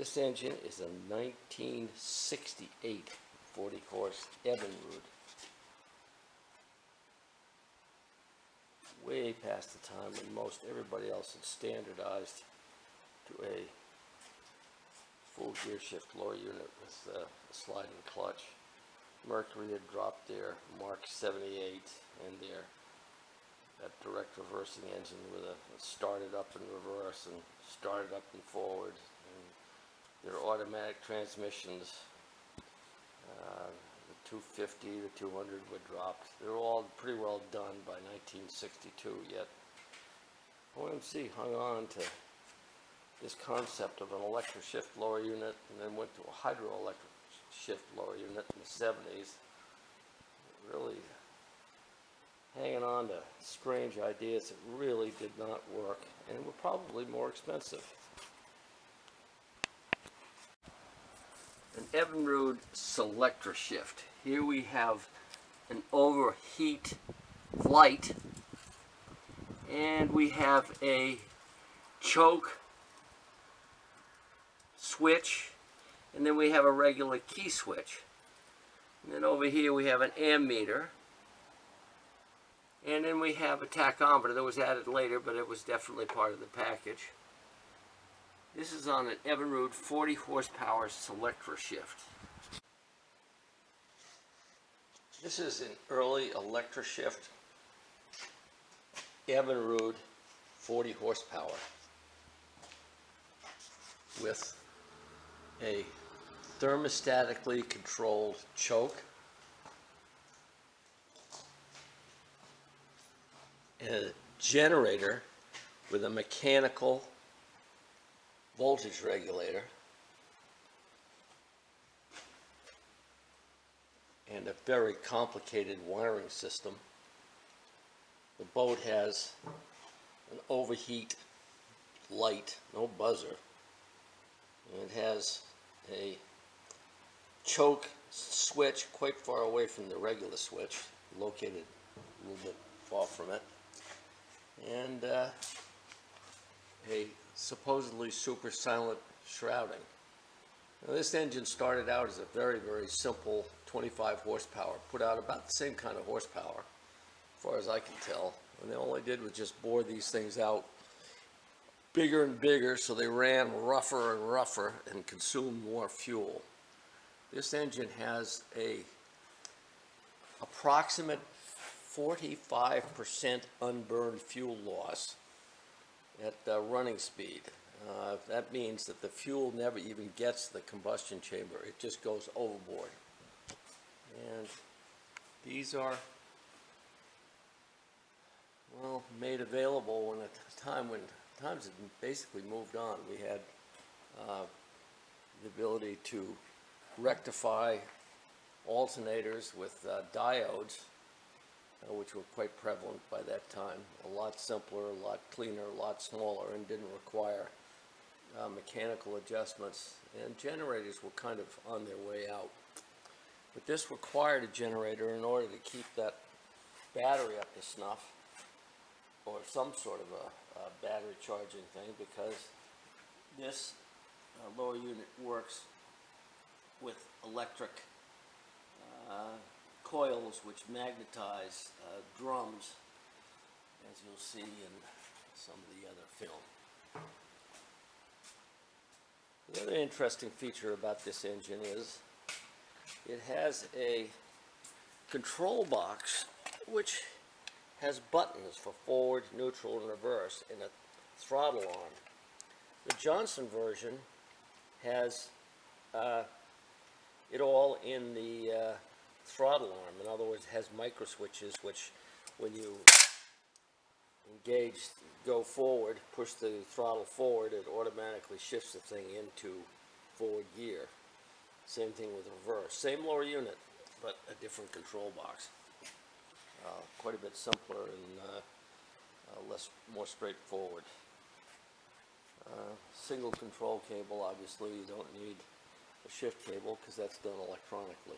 This engine is a 1968 40 horse Evinrude. Way past the time when most everybody else had standardized to a full gear shift lower unit with a sliding clutch. Mercury had dropped their Mark 78 and that direct reversing engine with a started up and reverse and started up and forward, and their automatic transmissions, the 250, the 200 were dropped. They were all pretty well done by 1962, yet OMC hung on to this concept of an electric shift lower unit and then went to a hydroelectric shift lower unit in the 70s. Really hanging on to strange ideas that really did not work and were probably more expensive. An Evinrude Selectra shift. Here we have an overheat light, and we have a choke switch, and then we have a regular key switch. And then over here we have an ammeter, and then we have a tachometer that was added later, but it was definitely part of the package. This is on an Evinrude 40 horsepower Selectra shift. This is an early Electra shift Evinrude 40 horsepower with a thermostatically controlled choke and a generator with a mechanical voltage regulator and a very complicated wiring system. The boat has an overheat light, no buzzer, and it has a choke switch quite far away from the regular switch, located a little bit far from it, and a supposedly super silent shrouding. Now, this engine started out as a very, very simple 25 horsepower, put out about the same kind of horsepower, as far as I can tell, and all they did was just bore these things out bigger and bigger, so they ran rougher and rougher and consumed more fuel. This engine has a approximate 45% unburned fuel loss at running speed. That means that the fuel never even gets to the combustion chamber. It just goes overboard. And these are, well, made available when at a time when times had basically moved on. We had the ability to rectify alternators with diodes, which were quite prevalent by that time. A lot simpler, a lot cleaner, a lot smaller, and didn't require mechanical adjustments. And generators were kind of on their way out. But this required a generator in order to keep that battery up to snuff, or some sort of a battery charging thing, because this lower unit works with electric coils which magnetize drums, as you'll see in some of the other film. The other interesting feature about this engine is it has a control box which has buttons for forward, neutral, and reverse, and a throttle arm. The Johnson version has it all in the throttle arm. In other words, it has micro switches which, when you engage, go forward, push the throttle forward, it automatically shifts the thing into forward gear. Same thing with reverse. Same lower unit, but a different control box. Quite a bit simpler and more straightforward. Single control cable, obviously you don't need a shift cable because that's done electronically.